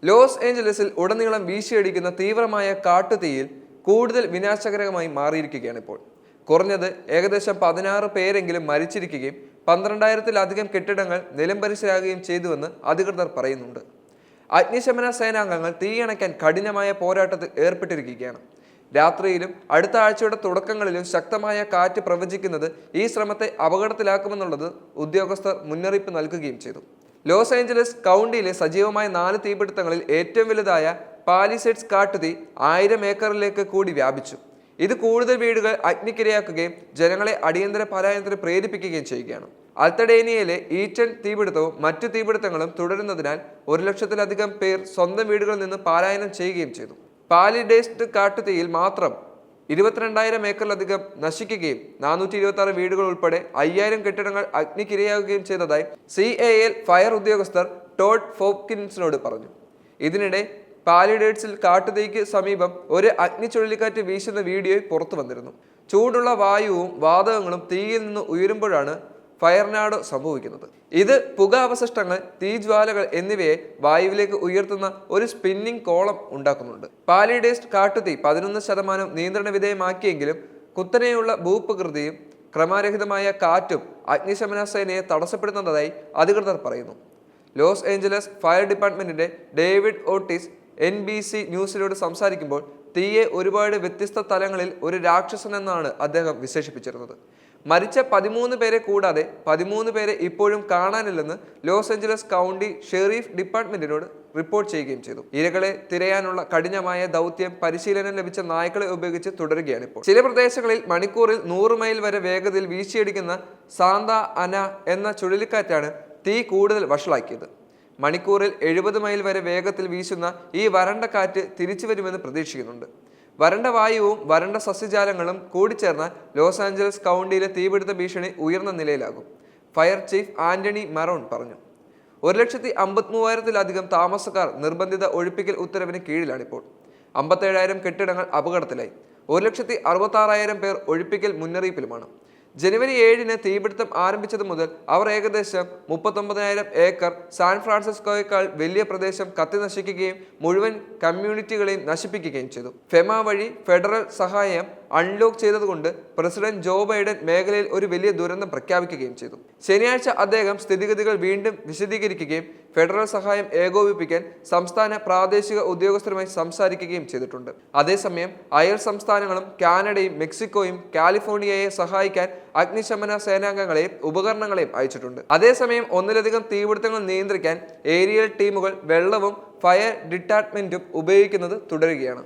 Loss ഏഞ്ചലസിൽ ഉടനീളം വീശിയടിക്കുന്ന തീവ്രമായ കാട്ടുതീയിൽ കൂടുതൽ വിനാശകരമായി മാറിയിരിക്കുകയാണ് ഇപ്പോൾ. കുറഞ്ഞത് ഏകദേശം 16 പേരെങ്കിലും മരിച്ചിരിക്കുകയും 12,000-ലധികം കെട്ടിടങ്ങൾ നിലംപരിശാകുകയും ചെയ്തുവെന്ന് അധികൃതർ പറയുന്നുണ്ട്. അഗ്നിശമന സേനാംഗങ്ങൾ തീയണയ്ക്കാൻ കഠിനമായ പോരാട്ടത്തിൽ ഏർപ്പെട്ടിരിക്കുകയാണ്. രാത്രിയിലും അടുത്ത ആഴ്ചയുടെ തുടക്കങ്ങളിലും ശക്തമായ കാറ്റ് പ്രവചിക്കുന്നത് ഈ ശ്രമത്തെ അപകടത്തിലാക്കുമെന്നുള്ളത് ഉദ്യോഗസ്ഥർ മുന്നറിയിപ്പ് നൽകുകയും ചെയ്തു. ലോസ് ഏഞ്ചലസ് കൗണ്ടിയിലെ സജീവമായ 4 തീപിടുത്തങ്ങളിൽ ഏറ്റവും വലുതായ പാലിസേഡ്സ് കാട്ടുതീ 1000 ഏക്കറിലേക്ക് കൂടി വ്യാപിച്ചു. ഇത് കൂടുതൽ വീടുകൾ അഗ്നിക്കിരയാക്കുകയും ജനങ്ങളെ അടിയന്തര പലായനത്തിന് പ്രേരിപ്പിക്കുകയും ചെയ്യുകയാണ്. അൽത്തഡേനിയയിലെ ഈറ്റൻ തീപിടുത്തവും മറ്റു തീപിടുത്തങ്ങളും തുടരുന്നതിനാൽ 1,00,000-ലധികം പേർ സ്വന്തം വീടുകളിൽ നിന്ന് പലായനം ചെയ്യുകയും ചെയ്തു. പാലിഡേസ്റ്റ് കാട്ടുതീയിൽ മാത്രം 22,000 ഏക്കറിലധികം നശിക്കുകയും 426 വീടുകൾ ഉൾപ്പെടെ 5,000 കെട്ടിടങ്ങൾ അഗ്നിക്കിരയാകുകയും ചെയ്തതായി CAL ഫയർ ഉദ്യോഗസ്ഥർ ടോഡ് ഫോപ്കിൻസിനോട് പറഞ്ഞു. ഇതിനിടെ പാലിഡേറ്റ്സിൽ കാട്ടുതീക്ക് സമീപം ഒരു അഗ്നി ചുഴലിക്കാറ്റ് വീശുന്ന വീഡിയോ പുറത്തു വന്നിരുന്നു. ചൂടുള്ള വായുവും വാതകങ്ങളും തീയിൽ നിന്ന് ഉയരുമ്പോഴാണ് ഫയർനാഡോ സംഭവിക്കുന്നത്. ഇത് പുകാവശിഷ്ടങ്ങൾ, തീജ്വാലകൾ എന്നിവയെ വായുവിലേക്ക് ഉയർത്തുന്ന ഒരു സ്പിന്നിംഗ് കോളം ഉണ്ടാക്കുന്നുണ്ട്. പാലിഡേസ്റ്റ് കാട്ടുതീ 11% നിയന്ത്രണ വിധേയമാക്കിയെങ്കിലും കുത്തനെയുള്ള ഭൂപ്രകൃതിയും ക്രമരഹിതമായ കാറ്റും അഗ്നിശമന സേനയെ തടസ്സപ്പെടുത്തുന്നതായി അധികൃതർ പറയുന്നു. ലോസ് ഏഞ്ചലസ് ഫയർ ഡിപ്പാർട്ട്മെന്റിന്റെ ഡേവിഡ് ഓർട്ടിസ് NBC ന്യൂസിനോട് സംസാരിക്കുമ്പോൾ തീയെ ഒരുപാട് വ്യത്യസ്ത തലങ്ങളിൽ ഒരു രാക്ഷസൻ എന്നാണ് അദ്ദേഹം വിശേഷിപ്പിച്ചിരുന്നത്. മരിച്ച 13 പേരെ കൂടാതെ 13 പേരെ ഇപ്പോഴും കാണാനില്ലെന്ന് ലോസ് ഏഞ്ചലസ് കൗണ്ടി ഷെരീഫ് ഡിപ്പാർട്ട്മെന്റിനോട് റിപ്പോർട്ട് ചെയ്യുകയും ചെയ്തു. ഇരകളെ തിരയാനുള്ള കഠിനമായ ദൗത്യം പരിശീലനം ലഭിച്ച നായ്ക്കളെ ഉപയോഗിച്ച് തുടരുകയാണ് ഇപ്പോൾ. ചില പ്രദേശങ്ങളിൽ മണിക്കൂറിൽ 100 മൈൽ വരെ വേഗതയിൽ വീശിയടിക്കുന്ന സാന്ത അന എന്ന ചുഴലിക്കാറ്റാണ് തീ കൂടുതൽ വഷളാക്കിയത്. മണിക്കൂറിൽ 70 മൈൽ വരെ വേഗത്തിൽ വീശുന്ന ഈ വരണ്ട കാറ്റ് തിരിച്ചു വരുമെന്ന് പ്രതീക്ഷിക്കുന്നുണ്ട്. വരണ്ട വായുവും വരണ്ട സസ്യജാലങ്ങളും കൂടിച്ചേർന്നാൽ ലോസ് ആഞ്ചലസ് കൗണ്ടിയിലെ തീപിടുത്ത ഭീഷണി ഉയർന്ന നിലയിലാകും. ഫയർ ചീഫ് ആന്റണി മറോൺ പറഞ്ഞു. 1,53,000-ലധികം താമസക്കാർ നിർബന്ധിത ഒഴിപ്പിക്കൽ ഉത്തരവിന് കീഴിലാണിപ്പോൾ. 57,000 കെട്ടിടങ്ങൾ അപകടത്തിലായി. 1,66,000 പേർ ഒഴിപ്പിക്കൽ മുന്നറിയിപ്പിലുമാണ്. ജനുവരി 7-ന് തീപിടുത്തം ആരംഭിച്ചത് മുതൽ അവർ ഏകദേശം 39,000 ഏക്കർ സാൻ ഫ്രാൻസിസ്കോയേക്കാൾ വലിയ പ്രദേശം കത്തി നശിക്കുകയും മുഴുവൻ കമ്മ്യൂണിറ്റികളെയും നശിപ്പിക്കുകയും ചെയ്തു. ഫെമ വഴി ഫെഡറൽ സഹായം അൺലോക്ക് ചെയ്തതുകൊണ്ട് പ്രസിഡന്റ് ജോ ബൈഡൻ മേഖലയിൽ ഒരു വലിയ ദുരന്തം പ്രഖ്യാപിക്കുകയും ചെയ്തു. ശനിയാഴ്ച അദ്ദേഹം സ്ഥിതിഗതികൾ വീണ്ടും വിശദീകരിക്കുകയും ഫെഡറൽ സഹായം ഏകോപിപ്പിക്കാൻ സംസ്ഥാന പ്രാദേശിക ഉദ്യോഗസ്ഥരുമായി സംസാരിക്കുകയും ചെയ്തിട്ടുണ്ട്. അതേസമയം അയൽ സംസ്ഥാനങ്ങളും കാനഡയും മെക്സിക്കോയും കാലിഫോർണിയയെ സഹായിക്കാൻ അഗ്നിശമന സേനാംഗങ്ങളെയും ഉപകരണങ്ങളെയും അയച്ചിട്ടുണ്ട്. അതേസമയം ഒന്നിലധികം തീപിടുത്തങ്ങൾ നിയന്ത്രിക്കാൻ ഏരിയൽ ടീമുകൾ വെള്ളവും ഫയർ ഡിപ്പാർട്ട്മെന്റും ഉപയോഗിക്കുന്നത് തുടരുകയാണ്.